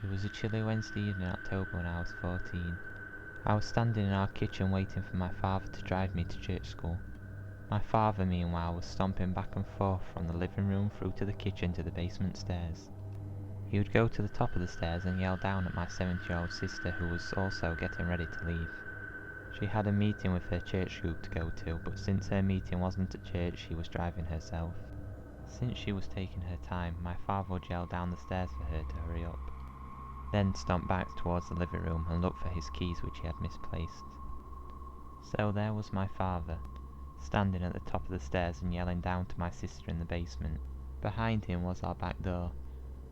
It was a chilly Wednesday evening in October when I was 14. I was standing in our kitchen waiting for my father to drive me to church school. My father, meanwhile, was stomping back and forth from the living room through to the kitchen to the basement stairs. He would go to the top of the stairs and yell down at my 7-year-old sister, who was also getting ready to leave. She had a meeting with her church group to go to, but since her meeting wasn't at church, she was driving herself. Since she was taking her time, my father would yell down the stairs for her to hurry up, then stomp back towards the living room and look for his keys which he had misplaced. So there was my father, standing at the top of the stairs and yelling down to my sister in the basement. Behind him was our back door.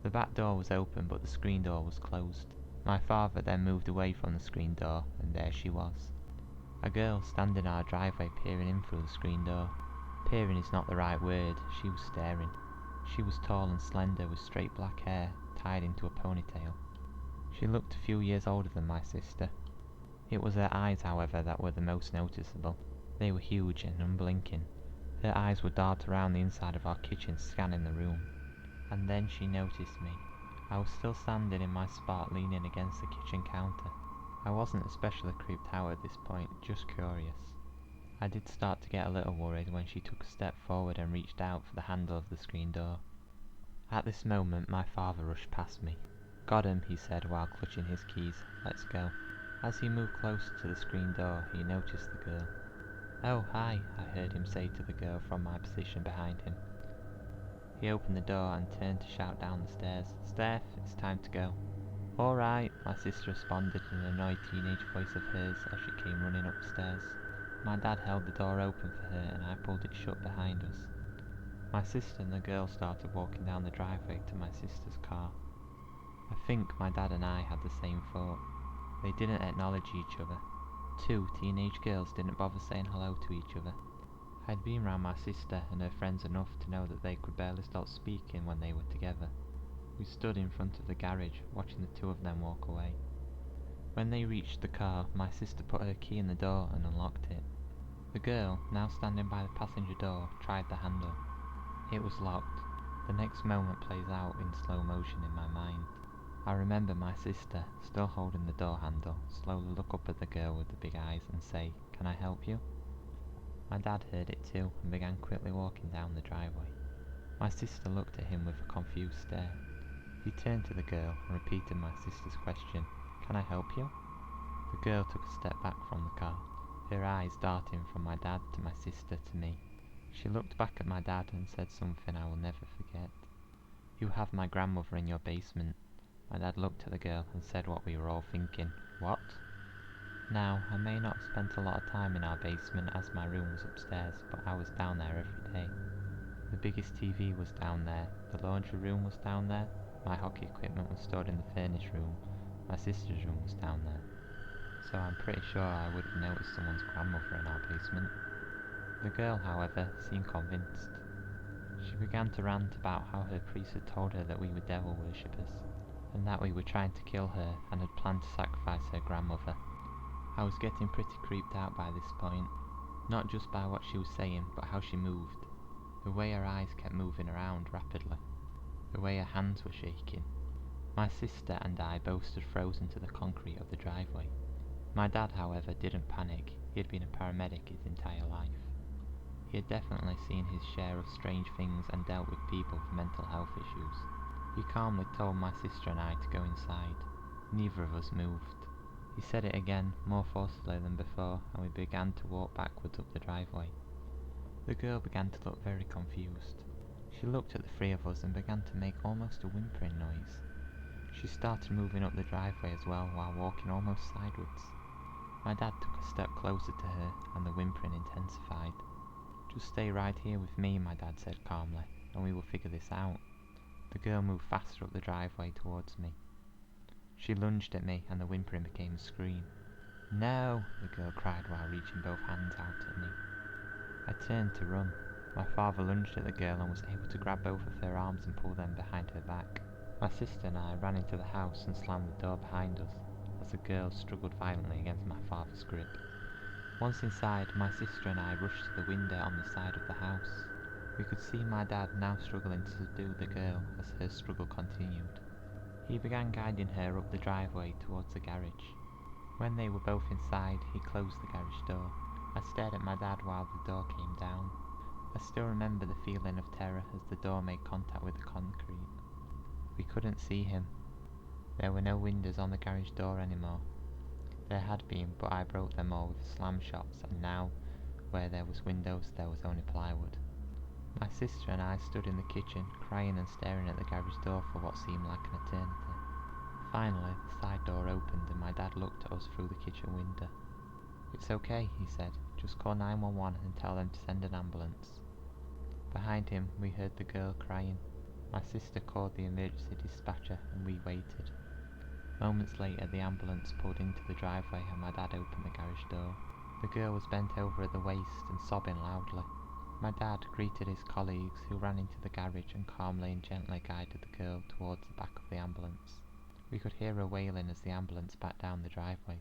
The back door was open, but the screen door was closed. My father then moved away from the screen door, and there she was. A girl standing in our driveway peering in through the screen door. Peering is not the right word, she was staring. She was tall and slender with straight black hair tied into a ponytail. She looked a few years older than my sister. It was her eyes, however, that were the most noticeable. They were huge and unblinking. Her eyes would dart around the inside of our kitchen, scanning the room. And then she noticed me. I was still standing in my spot, leaning against the kitchen counter. I wasn't especially creeped out at this point, just curious. I did start to get a little worried when she took a step forward and reached out for the handle of the screen door. At this moment, my father rushed past me. "Got him," he said while clutching his keys. "Let's go." As he moved closer to the screen door, he noticed the girl. "Oh, hi," I heard him say to the girl from my position behind him. He opened the door and turned to shout down the stairs, "Steph, it's time to go." "All right," my sister responded in an annoyed teenage voice of hers as she came running upstairs. My dad held the door open for her and I pulled it shut behind us. My sister and the girl started walking down the driveway to my sister's car. I think my dad and I had the same thought. They didn't acknowledge each other. Two teenage girls didn't bother saying hello to each other. I'd been round my sister and her friends enough to know that they could barely stop speaking when they were together. We stood in front of the garage, watching the two of them walk away. When they reached the car, my sister put her key in the door and unlocked it. The girl, now standing by the passenger door, tried the handle. It was locked. The next moment plays out in slow motion in my mind. I remember my sister, still holding the door handle, slowly look up at the girl with the big eyes and say, "Can I help you?" My dad heard it too and began quickly walking down the driveway. My sister looked at him with a confused stare. He turned to the girl and repeated my sister's question, "Can I help you?" The girl took a step back from the car, her eyes darting from my dad to my sister to me. She looked back at my dad and said something I will never forget. "You have my grandmother in your basement." My dad looked at the girl and said what we were all thinking. "What?" Now, I may not have spent a lot of time in our basement as my room was upstairs, but I was down there every day. The biggest TV was down there, the laundry room was down there, my hockey equipment was stored in the furnace room, my sister's room was down there. So I'm pretty sure I would have noticed someone's grandmother in our basement. The girl, however, seemed convinced. She began to rant about how her priest had told her that we were devil worshippers, and that we were trying to kill her and had planned to sacrifice her grandmother. I was getting pretty creeped out by this point, not just by what she was saying, but how she moved. The way her eyes kept moving around rapidly. The way her hands were shaking. My sister and I both stood frozen to the concrete of the driveway. My dad, however, didn't panic. He had been a paramedic his entire life. He had definitely seen his share of strange things and dealt with people with mental health issues. He calmly told my sister and I to go inside. Neither of us moved. He said it again, more forcefully than before, and we began to walk backwards up the driveway. The girl began to look very confused. She looked at the three of us and began to make almost a whimpering noise. She started moving up the driveway as well while walking almost sideways. My dad took a step closer to her and the whimpering intensified. "Just stay right here with me," my dad said calmly, "and we will figure this out." The girl moved faster up the driveway towards me. She lunged at me and the whimpering became a scream. "No!" the girl cried while reaching both hands out at me. I turned to run. My father lunged at the girl and was able to grab both of her arms and pull them behind her back. My sister and I ran into the house and slammed the door behind us as the girl struggled violently against my father's grip. Once inside, my sister and I rushed to the window on the side of the house. We could see my dad now struggling to subdue the girl as her struggle continued. He began guiding her up the driveway towards the garage. When they were both inside, he closed the garage door. I stared at my dad while the door came down. I still remember the feeling of terror as the door made contact with the concrete. We couldn't see him. There were no windows on the garage door anymore. There had been, but I broke them all with slam shots, and now, where there was windows, there was only plywood. My sister and I stood in the kitchen, crying and staring at the garage door for what seemed like an eternity. Finally, the side door opened and my dad looked at us through the kitchen window. "It's okay," he said. "Just call 911 and tell them to send an ambulance." Behind him, we heard the girl crying. My sister called the emergency dispatcher and we waited. Moments later, the ambulance pulled into the driveway and my dad opened the garage door. The girl was bent over at the waist and sobbing loudly. My dad greeted his colleagues, who ran into the garage and calmly and gently guided the girl towards the back of the ambulance. We could hear her wailing as the ambulance backed down the driveway.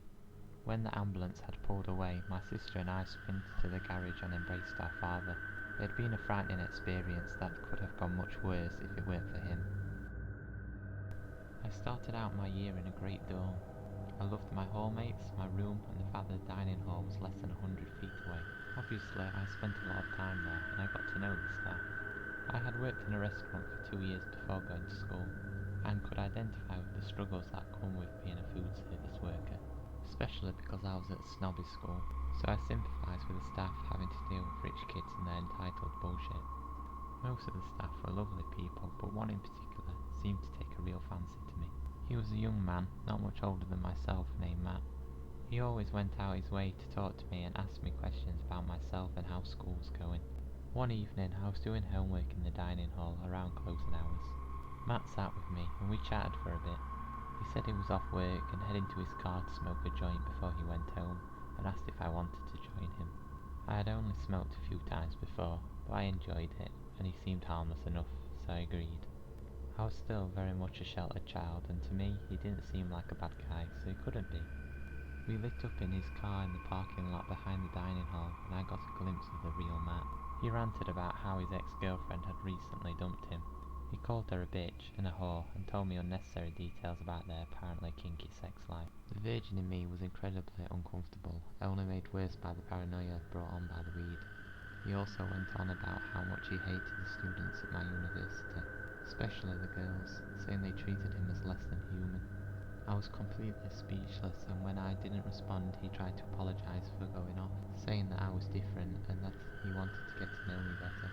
When the ambulance had pulled away, my sister and I sprinted to the garage and embraced our father. It had been a frightening experience that could have gone much worse if it weren't for him. I started out my year in a great dorm. I loved my hallmates, my room, and the fact that the dining hall was less than 100 feet away. Obviously, I spent a lot of time there, and I got to know the staff. I had worked in a restaurant for 2 years before going to school, and could identify with the struggles that come with being a food service worker, especially because I was at a snobby school, so I sympathised with the staff having to deal with rich kids and their entitled bullshit. Most of the staff were lovely people, but one in particular seemed to take a real fancy to me. He was a young man, not much older than myself, named Matt. He always went out his way to talk to me and ask me questions about myself and how school was going. One evening, I was doing homework in the dining hall around closing hours. Matt sat with me and we chatted for a bit. He said he was off work and heading to his car to smoke a joint before he went home, and asked if I wanted to join him. I had only smoked a few times before, but I enjoyed it, and he seemed harmless enough, so I agreed. I was still very much a sheltered child, and to me he didn't seem like a bad guy, so he couldn't be. We lit up in his car in the parking lot behind the dining hall, and I got a glimpse of the real Matt. He ranted about how his ex-girlfriend had recently dumped him. He called her a bitch and a whore, and told me unnecessary details about their apparently kinky sex life. The virgin in me was incredibly uncomfortable, only made worse by the paranoia brought on by the weed. He also went on about how much he hated the students at my university, especially the girls, saying they treated him as less than human. I was completely speechless, and when I didn't respond, he tried to apologise for going off, saying that I was different and that he wanted to get to know me better.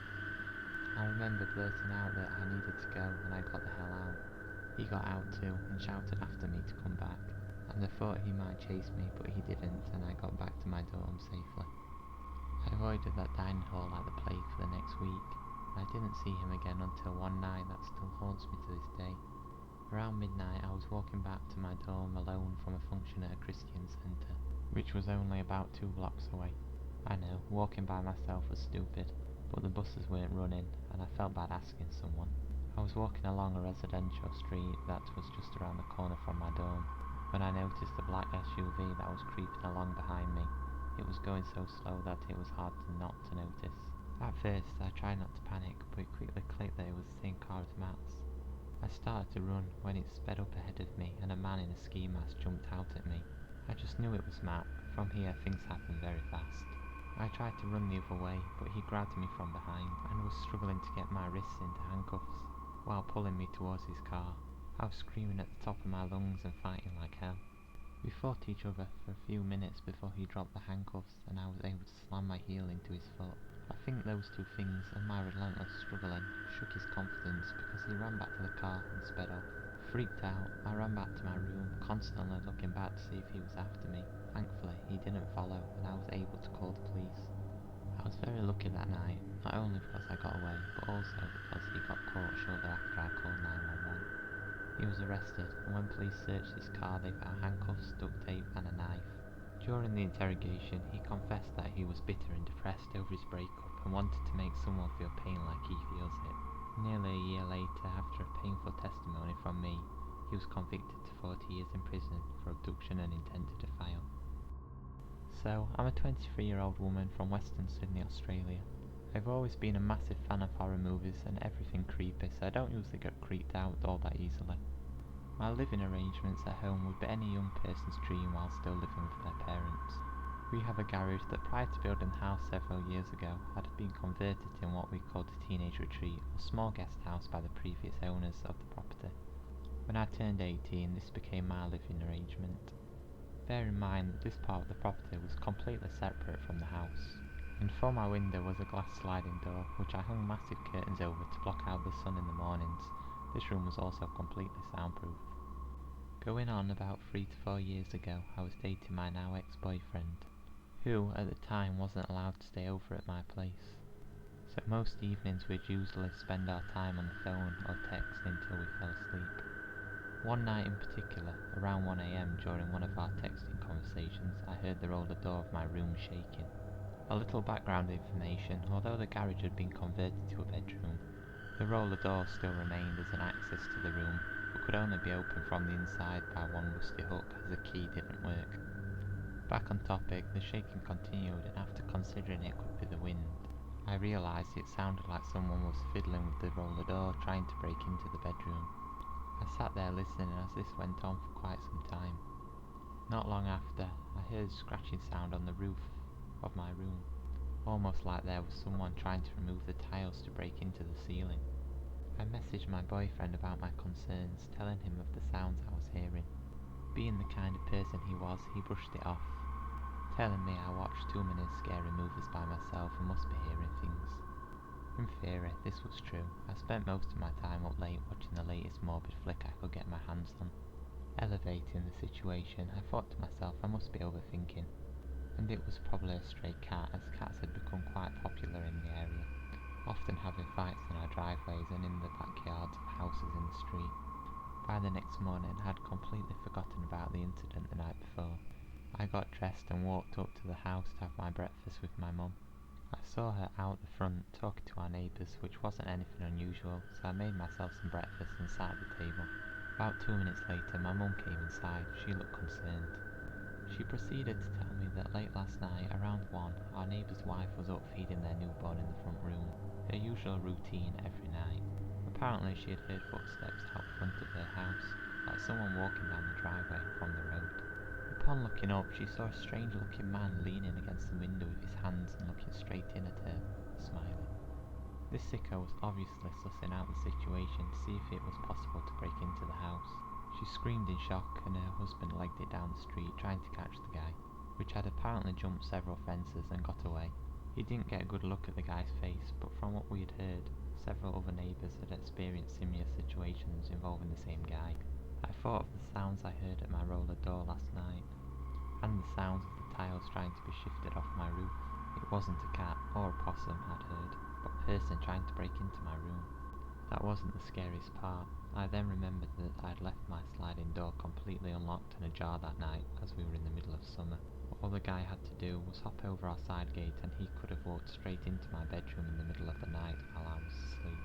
I remember blurting out that I needed to go, and I got the hell out. He got out too and shouted after me to come back, and I thought he might chase me, but he didn't, and I got back to my dorm safely. I avoided that dining hall like the plague for the next week, and I didn't see him again until one night that still haunts me to this day. Around midnight, I was walking back to my dorm alone from a function at a Christian centre, which was only about 2 blocks away. I know, walking by myself was stupid, but the buses weren't running, and I felt bad asking someone. I was walking along a residential street that was just around the corner from my dorm, when I noticed a black SUV that was creeping along behind me. It was going so slow that it was hard not to notice. At first, I tried not to panic, but it quickly clicked that it was the same car as Matt's. I started to run when it sped up ahead of me and a man in a ski mask jumped out at me. I just knew it was Matt. From here, things happened very fast. I tried to run the other way, but he grabbed me from behind and was struggling to get my wrists into handcuffs while pulling me towards his car. I was screaming at the top of my lungs and fighting like hell. We fought each other for a few minutes before he dropped the handcuffs and I was able to slam my heel into his foot. I think those two things and my relentless struggling shook his confidence because he ran back to the car and sped off. Freaked out, I ran back to my room, constantly looking back to see if he was after me. Thankfully, he didn't follow and I was able to call the police. I was very lucky that night, not only because I got away, but also because he got caught shortly after I called 911. He was arrested, and when police searched his car they found handcuffs, duct tape and a knife. During the interrogation, he confessed that he was bitter and depressed over his breakup and wanted to make someone feel pain like he feels it. Nearly a year later, after a painful testimony from me, he was convicted to 40 years in prison for abduction and intent to defile. So, I'm a 23-year-old woman from Western Sydney, Australia. I've always been a massive fan of horror movies and everything creepy, so I don't usually get creeped out all that easily. My living arrangements at home would be any young person's dream while still living with their parents. We have a garage that prior to building the house several years ago had been converted in what we called a teenage retreat or small guest house by the previous owners of the property. When I turned 18, this became my living arrangement. Bear in mind that this part of the property was completely separate from the house. And from my window was a glass sliding door, which I hung massive curtains over to block out the sun in the mornings. This room was also completely soundproof. Going on about 3 to 4 years ago, I was dating my now ex-boyfriend, who at the time wasn't allowed to stay over at my place. So most evenings we'd usually spend our time on the phone or texting until we fell asleep. One night in particular, around 1 AM during one of our texting conversations, I heard the roller door of my room shaking. A little background information: although the garage had been converted to a bedroom, the roller door still remained as an access to the room, but could only be opened from the inside by one rusty hook as the key didn't work. Back on topic, the shaking continued, and after considering it could be the wind, I realised it sounded like someone was fiddling with the roller door trying to break into the bedroom. I sat there listening as this went on for quite some time. Not long after, I heard a scratching sound on the roof of my room, almost like there was someone trying to remove the tiles to break into the ceiling. I messaged my boyfriend about my concerns, telling him of the sounds I was hearing. Being the kind of person he was, he brushed it off, telling me I watched too many scary movies by myself and must be hearing things. In theory, this was true. I spent most of my time up late watching the latest morbid flick I could get my hands on. Elevating the situation, I thought to myself I must be overthinking, and it was probably a stray cat, as cats had become quite popular in the area, often having fights in our driveways and in the backyards of houses in the street. By the next morning, I had completely forgotten about the incident the night before. I got dressed and walked up to the house to have my breakfast with my mum. I saw her out the front talking to our neighbours, which wasn't anything unusual, so I made myself some breakfast and sat at the table. About 2 minutes later, my mum came inside. She looked concerned. She proceeded to tell me that late last night, around 1, our neighbour's wife was up feeding their newborn in the front room, her usual routine every night. Apparently she had heard footsteps out front of her house, like someone walking down the driveway from the road. Upon looking up, she saw a strange-looking man leaning against the window with his hands and looking straight in at her, smiling. This sicko was obviously sussing out the situation to see if it was possible to break into the house. She screamed in shock, and her husband legged it down the street trying to catch the guy, which had apparently jumped several fences and got away. He didn't get a good look at the guy's face, but from what we had heard, several other neighbours had experienced similar situations involving the same guy. I thought of the sounds I heard at my roller door last night, and the sounds of the tiles trying to be shifted off my roof. It wasn't a cat or a possum I'd heard, but a person trying to break into my room. That wasn't the scariest part. I then remembered that I'd left my sliding door completely unlocked and ajar that night, as we were in the middle of summer. All the guy had to do was hop over our side gate, and he could have walked straight into my bedroom in the middle of the night while I was asleep.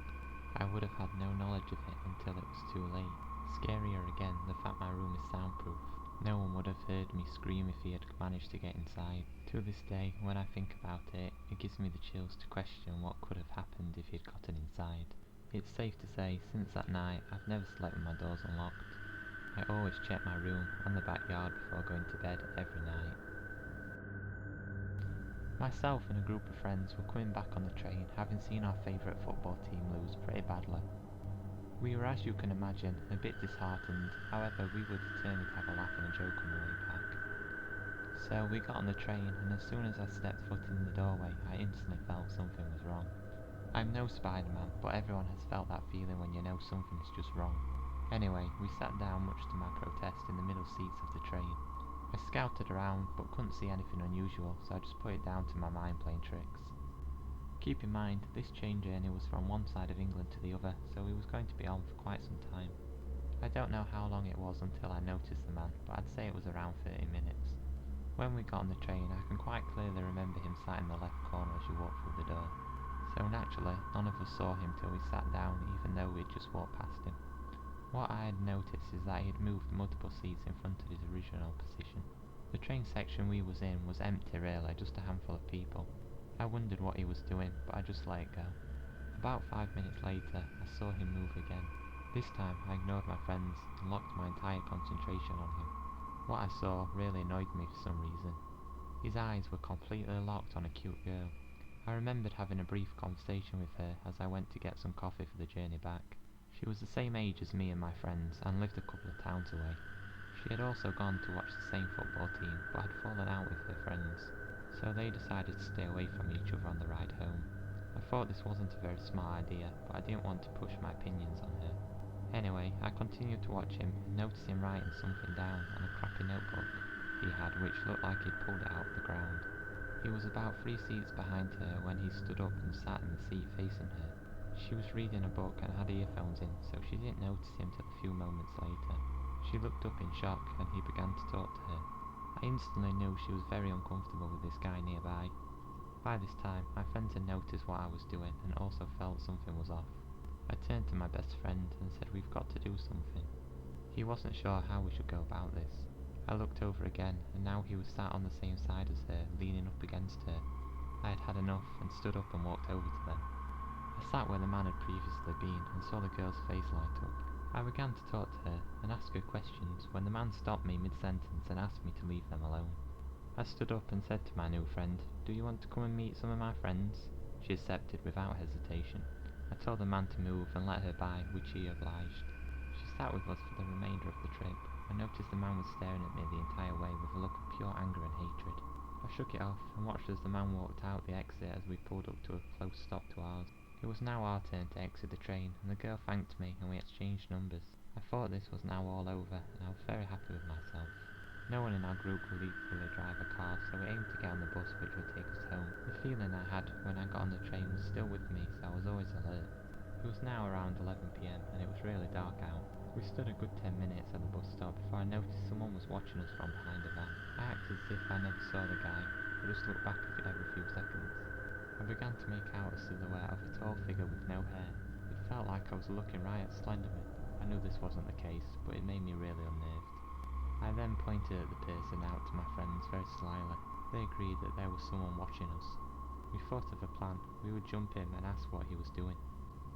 I would have had no knowledge of it until it was too late. Scarier again, the fact my room is soundproof. No one would have heard me scream if he had managed to get inside. To this day, when I think about it, it gives me the chills to question what could have happened if he'd gotten inside. It's safe to say, since that night, I've never slept with my doors unlocked. I always check my room and the backyard before going to bed every night. Myself and a group of friends were coming back on the train, having seen our favourite football team lose pretty badly. We were, as you can imagine, a bit disheartened. However, we were determined to have a laugh and a joke on the way back. So we got on the train, and as soon as I stepped foot in the doorway, I instantly felt something was wrong. I'm no Spider-Man, but everyone has felt that feeling when you know something's just wrong. Anyway, we sat down, much to my protest, in the middle seats of the train. I scouted around, but couldn't see anything unusual, so I just put it down to my mind playing tricks. Keep in mind, this train journey was from one side of England to the other, so we was going to be on for quite some time. I don't know how long it was until I noticed the man, but I'd say it was around 30 minutes. When we got on the train, I can quite clearly remember him sat in the left corner as you walked through the door. So naturally, none of us saw him till we sat down, even though we'd just walked past him. What I had noticed is that he had moved multiple seats in front of his original position. The train section we was in was empty really, just a handful of people. I wondered what he was doing, but I just let it go. About 5 minutes later, I saw him move again. This time I ignored my friends and locked my entire concentration on him. What I saw really annoyed me for some reason. His eyes were completely locked on a cute girl. I remembered having a brief conversation with her as I went to get some coffee for the journey back. She was the same age as me and my friends and lived a couple of towns away. She had also gone to watch the same football team but had fallen out with her friends, so they decided to stay away from each other on the ride home. I thought this wasn't a very smart idea, but I didn't want to push my opinions on her. Anyway, I continued to watch him and noticed him writing something down on a crappy notebook he had which looked like he'd pulled it out of the ground. He was about 3 seats behind her when he stood up and sat in the seat facing her. She was reading a book and had earphones in, so she didn't notice him till a few moments later. She looked up in shock and he began to talk to her. I instantly knew she was very uncomfortable with this guy nearby. By this time, my friends had noticed what I was doing and also felt something was off. I turned to my best friend and said, "We've got to do something." He wasn't sure how we should go about this. I looked over again, and now he was sat on the same side as her, leaning up against her. I had had enough and stood up and walked over to them. I sat where the man had previously been and saw the girl's face light up. I began to talk to her and ask her questions when the man stopped me mid-sentence and asked me to leave them alone. I stood up and said to my new friend, "Do you want to come and meet some of my friends?" She accepted without hesitation. I told the man to move and let her by, which he obliged. She sat with us for the remainder of the trip. I noticed the man was staring at me the entire way with a look of pure anger and hatred. I shook it off and watched as the man walked out the exit as we pulled up to a close stop to ours. It was now our turn to exit the train, and the girl thanked me and we exchanged numbers. I thought this was now all over, and I was very happy with myself. No one in our group could legally drive a car, so we aimed to get on the bus which would take us home. The feeling I had when I got on the train was still with me, so I was always alert. It was now around 11 PM and it was really dark out. We stood a good 10 minutes at the bus stop before I noticed someone was watching us from behind a van. I acted as if I never saw the guy, I just looked back every few seconds. I began to make out a silhouette of a tall figure with no hair. It felt like I was looking right at Slenderman. I knew this wasn't the case, but it made me really unnerved. I then pointed at the person out to my friends very slyly. They agreed that there was someone watching us. We thought of a plan. We would jump him and ask what he was doing.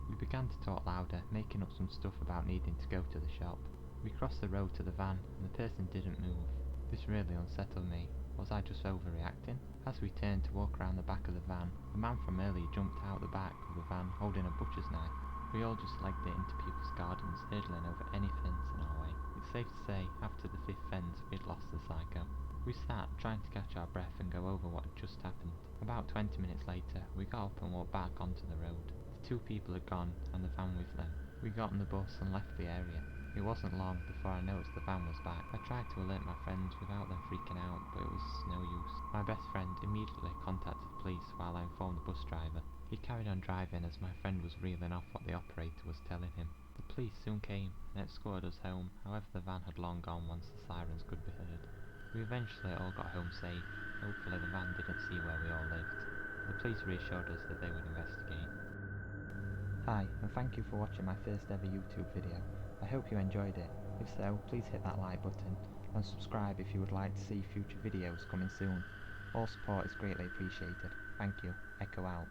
We began to talk louder, making up some stuff about needing to go to the shop. We crossed the road to the van, and the person didn't move. This really unsettled me. Was I just overreacting? As we turned to walk around the back of the van, the man from earlier jumped out the back of the van holding a butcher's knife. We all just legged it into people's gardens, hurdling over any fence in our way. It's safe to say, after the 5th fence, we'd lost the psycho. We sat, trying to catch our breath and go over what had just happened. About 20 minutes later, we got up and walked back onto the road. The 2 people had gone, and the van with them. We got on the bus and left the area. It wasn't long before I noticed the van was back. I tried to alert my friends without them freaking out, but it was no use. My best friend immediately contacted police while I informed the bus driver. He carried on driving as my friend was reeling off what the operator was telling him. The police soon came and escorted us home, however the van had long gone once the sirens could be heard. We eventually all got home safe. Hopefully the van didn't see where we all lived. The police reassured us that they would investigate. Hi, and thank you for watching my first ever YouTube video. I hope you enjoyed it. If so, please hit that like button and subscribe if you would like to see future videos coming soon. All support is greatly appreciated. Thank you. Echo out.